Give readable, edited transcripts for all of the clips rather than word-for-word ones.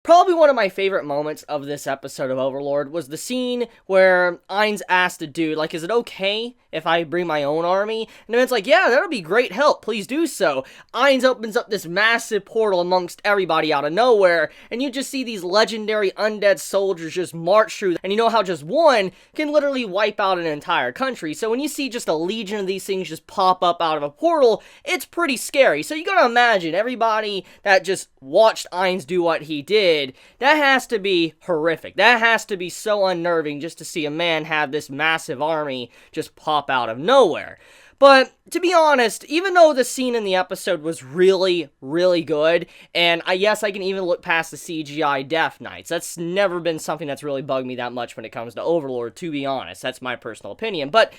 Probably one of my favorite moments of this episode of Overlord was the scene where Ainz asked a dude, like, is it okay if I bring my own army? And the man's like, yeah, that'll be great help, please do so. Ainz opens up this massive portal amongst everybody out of nowhere, and you just see these legendary undead soldiers just march through, and you know how just one can literally wipe out an entire country. So when you see just a legion of these things just pop up out of a portal, it's pretty scary. So you gotta imagine everybody that just watched Ainz do what he did, that has to be horrific. That has to be so unnerving just to see a man have this massive army just pop out of nowhere. But, to be honest, even though the scene in the episode was really, really good, and yes, I can even look past the CGI Death Knights. That's never been something that's really bugged me that much when it comes to Overlord, to be honest. That's my personal opinion. But,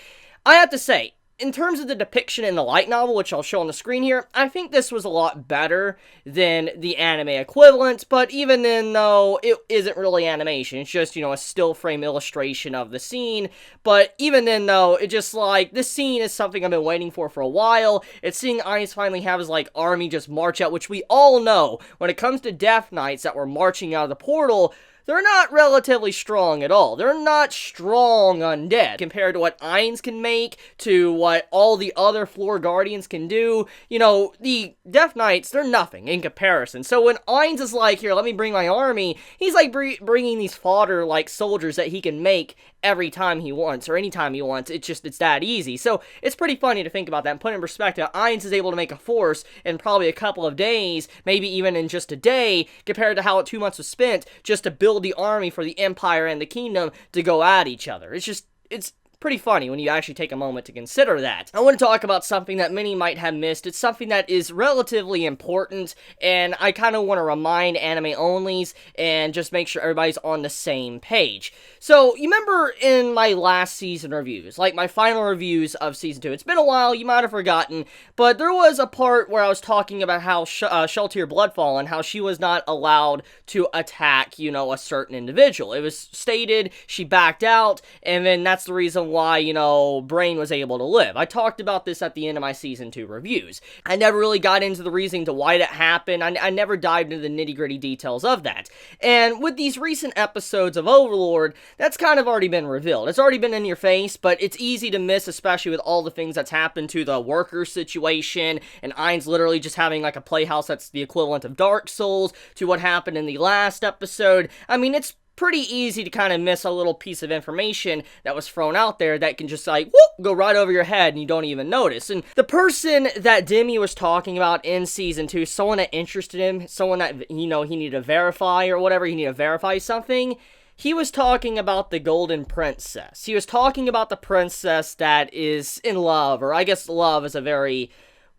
I have to say, in terms of the depiction in the light novel, which I'll show on the screen here, I think this was a lot better than the anime equivalent, but even then, though, it isn't really animation. It's just, a still frame illustration of the scene, but even then, though, it just, this scene is something I've been waiting for a while. It's seeing Ainz finally have his, army just march out, which we all know, when it comes to Death Knights that were marching out of the portal, they're not relatively strong at all. They're not strong undead compared to what Ainz can make, to what all the other floor guardians can do. The Death Knights, they're nothing in comparison. So when Ainz is like, here, let me bring my army, he's bringing these fodder soldiers that he can make every time he wants, or anytime he wants. It's that easy. So it's pretty funny to think about that and put in perspective. Ainz is able to make a force in probably a couple of days, maybe even in just a day, compared to how 2 months was spent just to build the army for the Empire and the Kingdom to go at each other. It's pretty funny when you actually take a moment to consider that. I want to talk about something that many might have missed. It's something that is relatively important, and I kind of want to remind anime-onlys and just make sure everybody's on the same page. So, you remember in my last season reviews, my final reviews of Season 2, it's been a while, you might have forgotten, but there was a part where I was talking about how Sheltier Bloodfallen, how she was not allowed to attack, a certain individual. It was stated she backed out, and then that's the reason why, Brain was able to live. I talked about this at the end of my Season 2 reviews. I never really got into the reasoning to why that happened. I never dived into the nitty-gritty details of that. And with these recent episodes of Overlord, that's kind of already been revealed. It's already been in your face, but it's easy to miss, especially with all the things that's happened to the worker situation, and Ainz literally just having a playhouse that's the equivalent of Dark Souls, to what happened in the last episode. I mean, it's pretty easy to kind of miss a little piece of information that was thrown out there that can just whoop, go right over your head and you don't even notice. And the person that Demi was talking about in Season 2, someone that interested him, someone that, he needed to verify or whatever, he needed to verify something, he was talking about the Golden Princess. He was talking about the princess that is in love, or I guess love is a very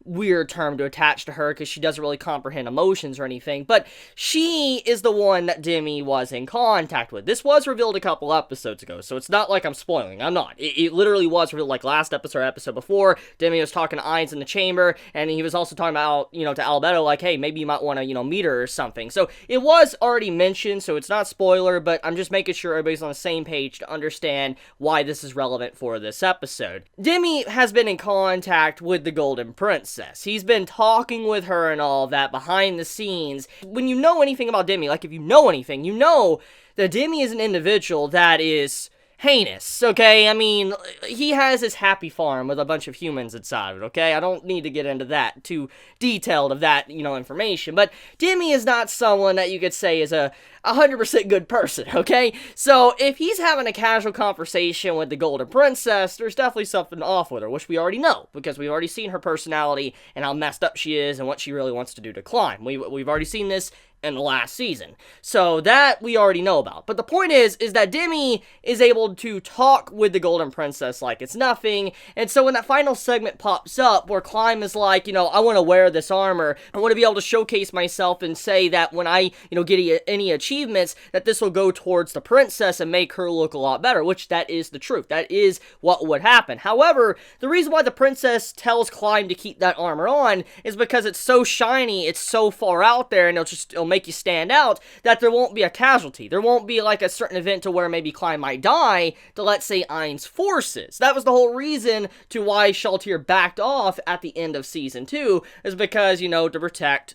weird term to attach to her because she doesn't really comprehend emotions or anything, but she is the one that Demi was in contact with. This was revealed a couple episodes ago, so it's not like I'm spoiling. I'm not. It literally was revealed last episode before. Demi was talking to Ainz in the chamber, and he was also talking about, to Albedo, hey, maybe you might want to, meet her or something. So it was already mentioned, so it's not spoiler, but I'm just making sure everybody's on the same page to understand why this is relevant for this episode. Demi has been in contact with the Golden Princess. He's been talking with her and all of that behind the scenes. When you know anything about Demi, if you know anything, you know that Demi is an individual that is heinous, okay? I mean, he has his happy farm with a bunch of humans inside of it, okay? I don't need to get into that too detailed of that, information, but Demi is not someone that you could say is a 100% good person, okay? So, if he's having a casual conversation with the Golden Princess, there's definitely something off with her, which we already know, because we've already seen her personality and how messed up she is and what she really wants to do to climb. We've already seen this in the last season. So that we already know about. But the point is that Demi is able to talk with the Golden Princess like it's nothing. And so when that final segment pops up where Climb is like, I want to wear this armor. I want to be able to showcase myself and say that when I, get any achievements, that this will go towards the princess and make her look a lot better, which that is the truth. That is what would happen. However, the reason why the princess tells Climb to keep that armor on is because it's so shiny, it's so far out there, and it'll make you stand out, that there won't be a casualty. There won't be a certain event to where maybe Climb might die to, let's say, Ainz forces. That was the whole reason to why Sheltier backed off at the end of Season 2, is because, to protect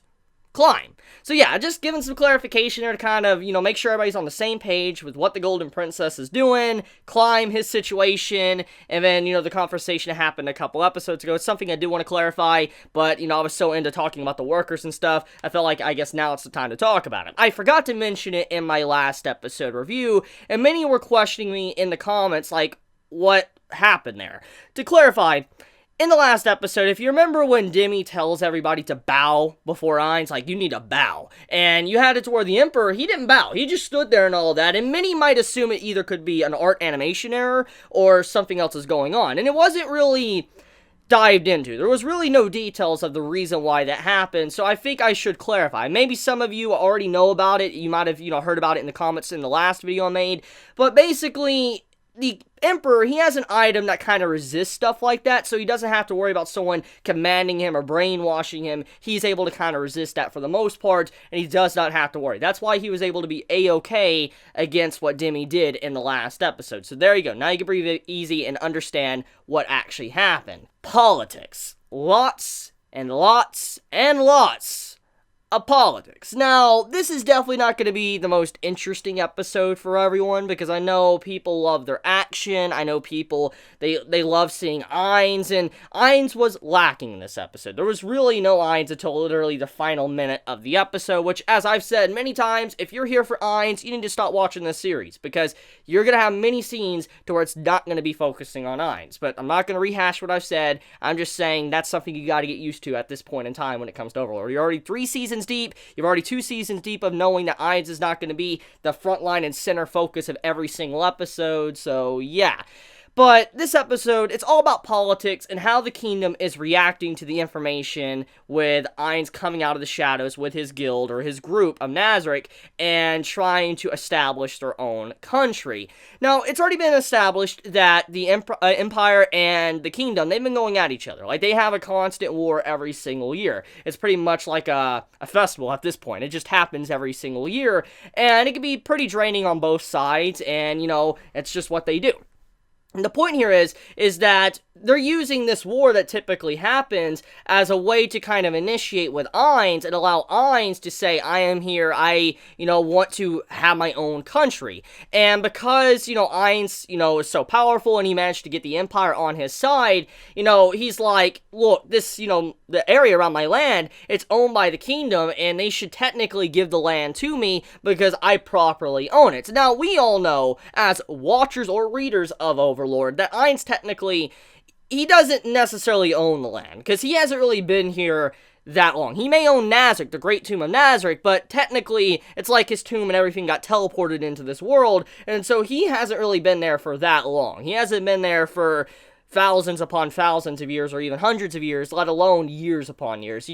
climb. So yeah, just giving some clarification there to kind of, make sure everybody's on the same page with what the Golden Princess is doing, climb, his situation, and then, the conversation happened a couple episodes ago. It's something I do want to clarify, but, I was so into talking about the workers and stuff, I felt like, I guess now it's the time to talk about it. I forgot to mention it in my last episode review, and many were questioning me in the comments, like, what happened there? To clarify, in the last episode, if you remember when Demi tells everybody to bow before Ainz, like, you need to bow, and you had it to where the Emperor, he didn't bow, he just stood there and all that, and many might assume it either could be an art animation error, or something else is going on, and it wasn't really dived into. There was really no details of the reason why that happened, so I think I should clarify. Maybe some of you already know about it, you might have, heard about it in the comments in the last video I made, but basically, the Emperor, he has an item that kind of resists stuff like that, so he doesn't have to worry about someone commanding him or brainwashing him. He's able to kind of resist that for the most part, and he does not have to worry. That's why he was able to be A-okay against what Demi did in the last episode. So there you go. Now you can breathe easy and understand what actually happened. Politics. Lots and lots and lots of politics. Now, this is definitely not going to be the most interesting episode for everyone, because I know people love their action, I know people, they love seeing Ainz, and Ainz was lacking in this episode. There was really no Ainz until literally the final minute of the episode, which, as I've said many times, if you're here for Ainz, you need to stop watching this series, because you're going to have many scenes to where it's not going to be focusing on Ainz. But I'm not going to rehash what I've said, I'm just saying that's something you got to get used to at this point in time when it comes to Overlord. You're already 3 seasons deep, you're already 2 seasons deep of knowing that Ainz is not going to be the front line and center focus of every single episode, so yeah. But this episode, it's all about politics and how the kingdom is reacting to the information with Ainz coming out of the shadows with his guild or his group of Nazarick and trying to establish their own country. Now, it's already been established that the Empire and the kingdom, they've been going at each other. Like, they have a constant war every single year. It's pretty much like a festival at this point. It just happens every single year, and it can be pretty draining on both sides, and, it's just what they do. And the point here is that they're using this war that typically happens as a way to kind of initiate with Ainz and allow Ainz to say, I am here, I, want to have my own country. And because, Ainz, is so powerful and he managed to get the Empire on his side, he's like, look, this, the area around my land, it's owned by the kingdom, and they should technically give the land to me because I properly own it. Now, we all know, as watchers or readers of Overlord, that Ainz technically, he doesn't necessarily own the land, because he hasn't really been here that long. He may own Nazarick, the Great Tomb of Nazarick, but technically, it's like his tomb and everything got teleported into this world, and so he hasn't really been there for that long. He hasn't been there for thousands upon thousands of years, or even hundreds of years, let alone years upon years.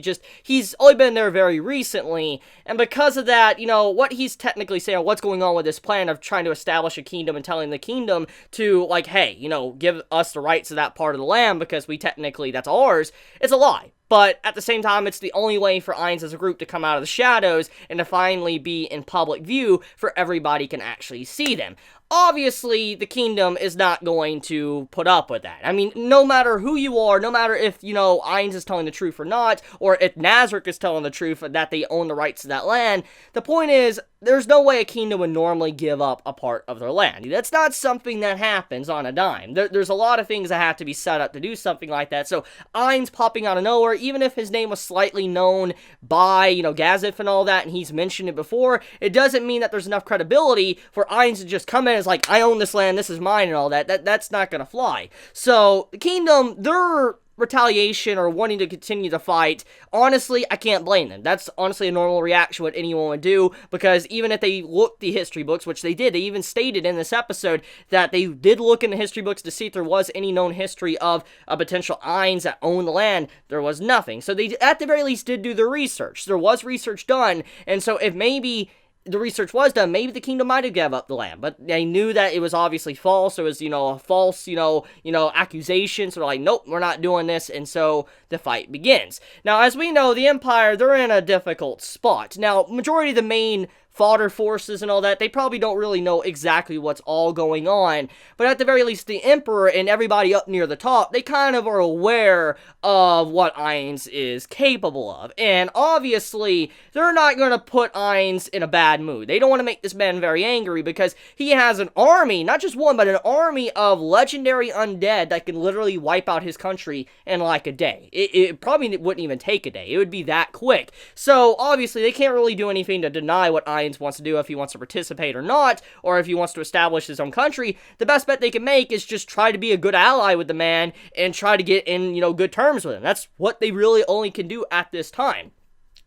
He's only been there very recently, and because of that, what he's technically saying, what's going on with this plan of trying to establish a kingdom and telling the kingdom to, like, hey, give us the rights to that part of the land because that's ours, it's a lie. But at the same time, it's the only way for Ainz as a group to come out of the shadows and to finally be in public view for everybody can actually see them. Obviously, the kingdom is not going to put up with that. I mean, no matter who you are, no matter if, Ainz is telling the truth or not, or if Nazarick is telling the truth that they own the rights to that land, the point is, there's no way a kingdom would normally give up a part of their land. That's not something that happens on a dime. There's a lot of things that have to be set up to do something like that, so Ainz popping out of nowhere, even if his name was slightly known by, Gazif and all that, and he's mentioned it before, it doesn't mean that there's enough credibility for Ainz to just come in as like, I own this land, this is mine, and all that. That's not gonna fly. So, the kingdom, they're retaliation or wanting to continue the fight, honestly, I can't blame them. That's honestly a normal reaction what anyone would do, because even if they looked the history books, which they did, they even stated in this episode that they did look in the history books to see if there was any known history of a potential Ainz that owned the land. There was nothing. So they, at the very least, did do the research. There was research done, and so if maybe the research was done, maybe the kingdom might have given up the land, but they knew that it was obviously false. It was, a false, accusation, so they're like, nope, we're not doing this, and so the fight begins. Now, as we know, the Empire, they're in a difficult spot. Now, majority of the main fodder forces and all that, they probably don't really know exactly what's all going on, but at the very least, the Emperor and everybody up near the top, they kind of are aware of what Ainz is capable of, and obviously, they're not going to put Ainz in a bad mood. They don't want to make this man very angry, because he has an army, not just one, but an army of legendary undead that can literally wipe out his country in like a day. It probably wouldn't even take a day. It would be that quick. So, obviously, they can't really do anything to deny what Ainz wants to do, if he wants to participate or not, or if he wants to establish his own country. The best bet they can make is just try to be a good ally with the man and try to get in, good terms with him. That's what they really only can do at this time.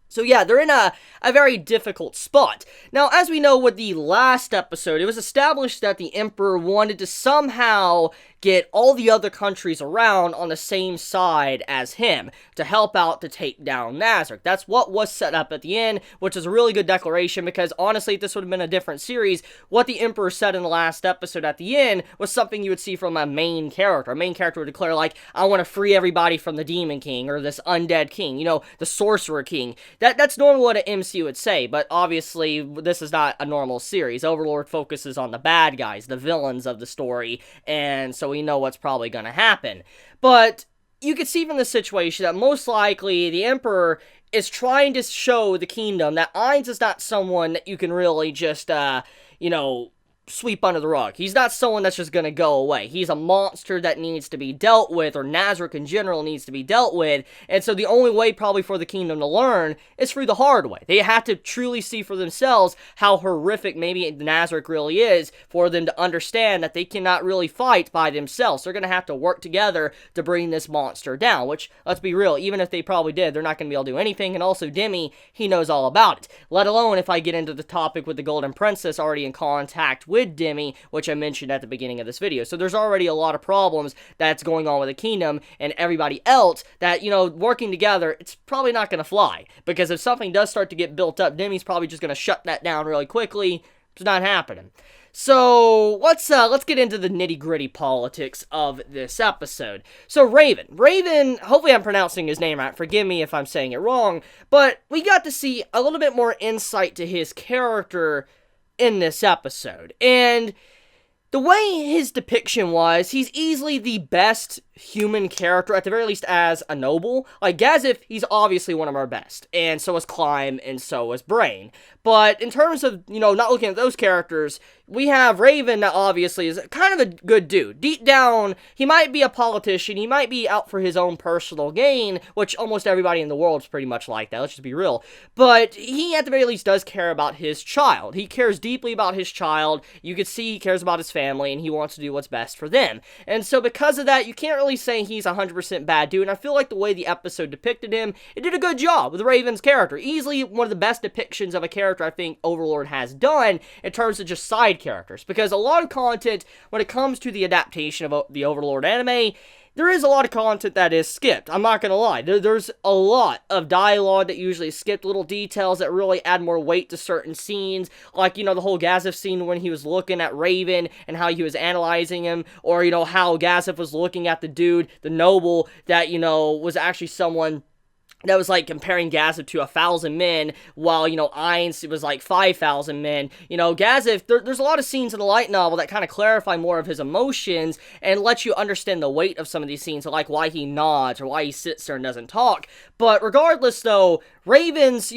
So yeah, they're in a very difficult spot. Now, as we know with the last episode, it was established that the Emperor wanted to somehow get all the other countries around on the same side as him to help out to take down Nazarick. That's what was set up at the end, which is a really good declaration, because honestly, if this would have been a different series, what the Emperor said in the last episode at the end was something you would see from a main character. A main character would declare, like, I want to free everybody from the Demon King, or this Undead King, the Sorcerer King. That's normally what an MC would say, but obviously, this is not a normal series. Overlord focuses on the bad guys, the villains of the story, and so we know what's probably going to happen. But you could see from the situation that most likely the Emperor is trying to show the kingdom that Ainz is not someone that you can really just, sweep under the rug. He's not someone that's just gonna go away. He's a monster that needs to be dealt with, or Nazarick in general needs to be dealt with, and so the only way probably for the kingdom to learn is through the hard way. They have to truly see for themselves how horrific maybe Nazarick really is for them to understand that they cannot really fight by themselves. They're gonna have to work together to bring this monster down, which, let's be real, even if they probably did, they're not gonna be able to do anything, and also Demi, he knows all about it. Let alone if I get into the topic with the Golden Princess already in contact with Demi, which I mentioned at the beginning of this video. So there's already a lot of problems that's going on with the kingdom and everybody else that, working together, it's probably not going to fly. Because if something does start to get built up, Demi's probably just going to shut that down really quickly. It's not happening. So, let's get into the nitty-gritty politics of this episode. So, Raven, hopefully I'm pronouncing his name right, forgive me if I'm saying it wrong, but we got to see a little bit more insight to his character in this episode, and the way his depiction was, he's easily the best human character, at the very least as a noble. Like, Gazif, he's obviously one of our best, and so is Climb, and so is Brain. But in terms of, not looking at those characters, we have Raven that obviously is kind of a good dude. Deep down, he might be a politician, he might be out for his own personal gain, which almost everybody in the world is pretty much like that, let's just be real. But he, at the very least, does care about his child. He cares deeply about his child, you can see he cares about his family, and he wants to do what's best for them. And so because of that, you can't really say he's 100% bad dude, and I feel like the way the episode depicted him, it did a good job with Raven's character. Easily one of the best depictions of a character I think Overlord has done in terms of just side characters, because a lot of content, when it comes to the adaptation of the Overlord anime, there is a lot of content that is skipped. I'm not gonna lie. There's a lot of dialogue that usually is skipped, little details that really add more weight to certain scenes, like, the whole Gazif scene when he was looking at Raven and how he was analyzing him, or, how Gazif was looking at the dude, the noble, that, was actually someone that was like comparing Gazif to 1,000 men, while, Ainz, it was like 5,000 men. Gazif, there's a lot of scenes in the light novel that kind of clarify more of his emotions and let you understand the weight of some of these scenes, so like why he nods or why he sits there and doesn't talk. But regardless, though, Raven's,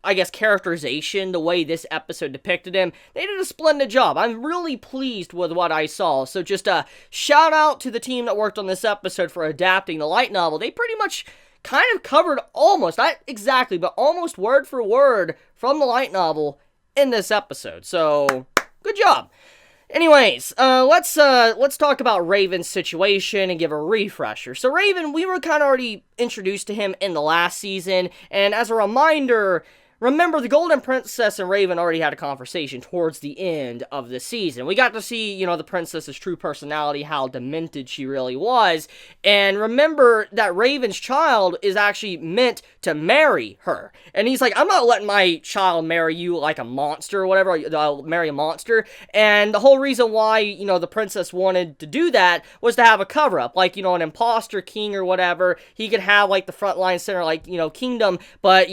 I guess, characterization, the way this episode depicted him, they did a splendid job. I'm really pleased with what I saw. So just a shout out to the team that worked on this episode for adapting the light novel. They pretty much kind of covered almost, not exactly, but almost word for word from the light novel in this episode. So, good job. Anyways, let's talk about Raven's situation and give a refresher. So Raven, we were kind of already introduced to him in the last season, and as a reminder, remember, the Golden Princess and Raven already had a conversation towards the end of the season. We got to see, the princess's true personality, how demented she really was. And remember that Raven's child is actually meant to marry her. And he's like, I'm not letting my child marry you like a monster or whatever, marry a monster. And the whole reason why, the princess wanted to do that was to have a cover-up. Like, an imposter king or whatever. He could have, like, the frontline center, like, kingdom, but,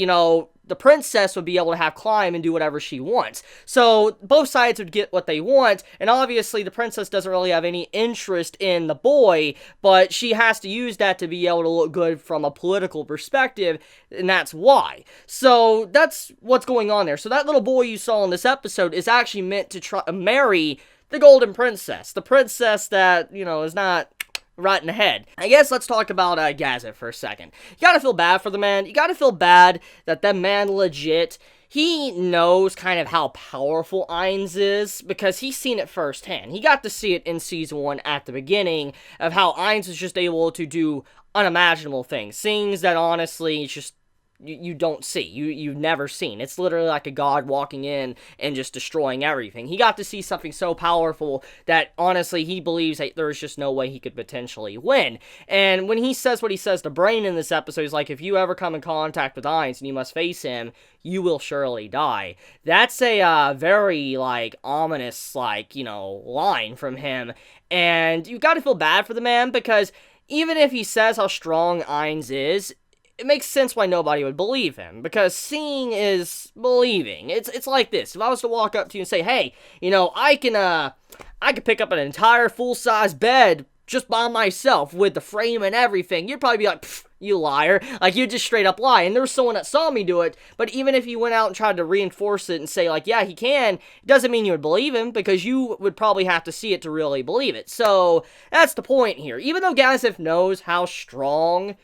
the princess would be able to have climb and do whatever she wants. So both sides would get what they want, and obviously the princess doesn't really have any interest in the boy, but she has to use that to be able to look good from a political perspective, and that's why. So that's what's going on there. So that little boy you saw in this episode is actually meant to try to marry the Golden Princess. The princess that, is not right in the head. I guess let's talk about Gazet for a second. You gotta feel bad for the man. You gotta feel bad that man legit, he knows kind of how powerful Ainz is because he's seen it firsthand. He got to see it in Season 1 at the beginning of how Ainz is just able to do unimaginable things that honestly just you don't see. You've never seen. It's literally like a god walking in and just destroying everything. He got to see something so powerful that, honestly, he believes that there's just no way he could potentially win. And when he says what he says to Brain in this episode, he's like, if you ever come in contact with Ainz and you must face him, you will surely die. That's a very, ominous, line from him. And you've got to feel bad for the man because even if he says how strong Ainz is, it makes sense why nobody would believe him, because seeing is believing. It's like this. If I was to walk up to you and say, hey, I can pick up an entire full-size bed just by myself with the frame and everything, you'd probably be like, you liar. Like, you'd just straight up lie. And there was someone that saw me do it, but even if you went out and tried to reinforce it and say, yeah, he can, it doesn't mean you would believe him, because you would probably have to see it to really believe it. So, that's the point here. Even though Gazef knows how strong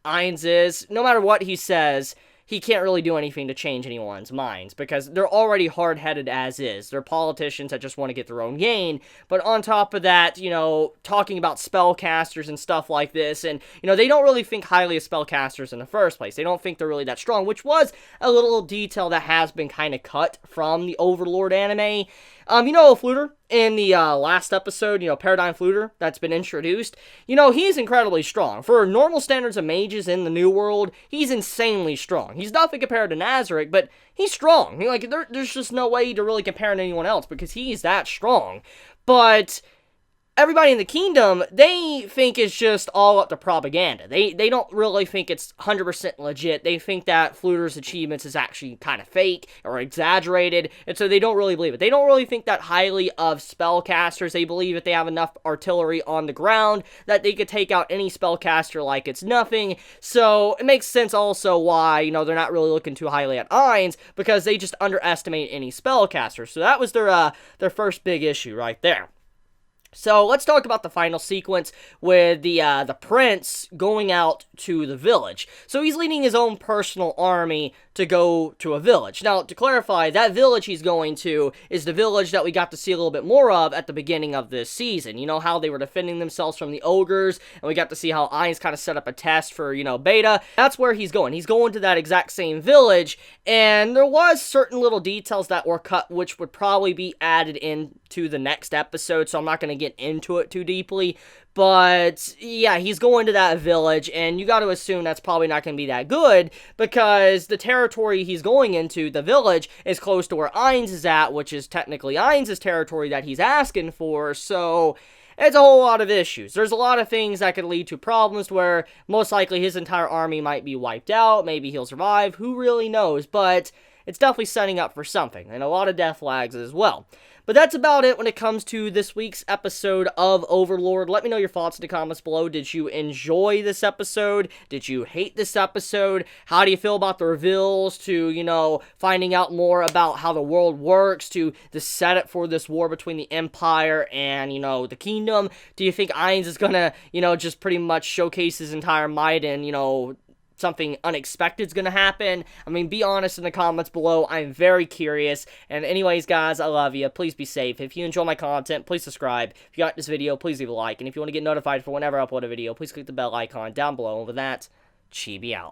Ainz is, no matter what he says, he can't really do anything to change anyone's minds, because they're already hard-headed as is. They're politicians that just want to get their own gain, but on top of that, talking about spellcasters and stuff like this, and, they don't really think highly of spellcasters in the first place. They don't think they're really that strong, which was a little detail that has been kind of cut from the Overlord anime. Fluter in the last episode, Paradigm Fluter, that's been introduced, he's incredibly strong. For normal standards of mages in the New World, he's insanely strong. He's nothing compared to Nazarick, but he's strong. There's just no way to really compare him to anyone else, because he's that strong. But everybody in the kingdom, they think it's just all up to propaganda. They don't really think it's 100% legit. They think that Fluter's achievements is actually kind of fake or exaggerated, and so they don't really believe it. They don't really think that highly of spellcasters. They believe that they have enough artillery on the ground that they could take out any spellcaster like it's nothing. So it makes sense also why, they're not really looking too highly at Ainz, because they just underestimate any spellcaster. So that was their first big issue right there. So let's talk about the final sequence with the prince going out to the village. So he's leading his own personal army to go to a village. Now, to clarify, that village he's going to is the village that we got to see a little bit more of at the beginning of this season. You know how they were defending themselves from the ogres, and we got to see how Ainz kind of set up a test for, beta. That's where he's going. He's going to that exact same village, and there was certain little details that were cut, which would probably be added into the next episode, so I'm not going to get into it too deeply. But, yeah, he's going to that village, and you got to assume that's probably not going to be that good, because the territory he's going into, the village, is close to where Ainz is at, which is technically Ainz's territory that he's asking for, so it's a whole lot of issues. There's a lot of things that could lead to problems where most likely his entire army might be wiped out, maybe he'll survive, who really knows, but it's definitely setting up for something, and a lot of death flags as well. But that's about it when it comes to this week's episode of Overlord. Let me know your thoughts in the comments below. Did you enjoy this episode? Did you hate this episode? How do you feel about the reveals to, finding out more about how the world works, to the setup for this war between the Empire and, the Kingdom? Do you think Ainz is gonna, just pretty much showcase his entire might and, something unexpected is going to happen? I mean, be honest in the comments below. I'm very curious. And anyways, guys, I love you. Please be safe. If you enjoy my content, please subscribe. If you like this video, please leave a like. And if you want to get notified for whenever I upload a video, please click the bell icon down below. And with that, Chibi out.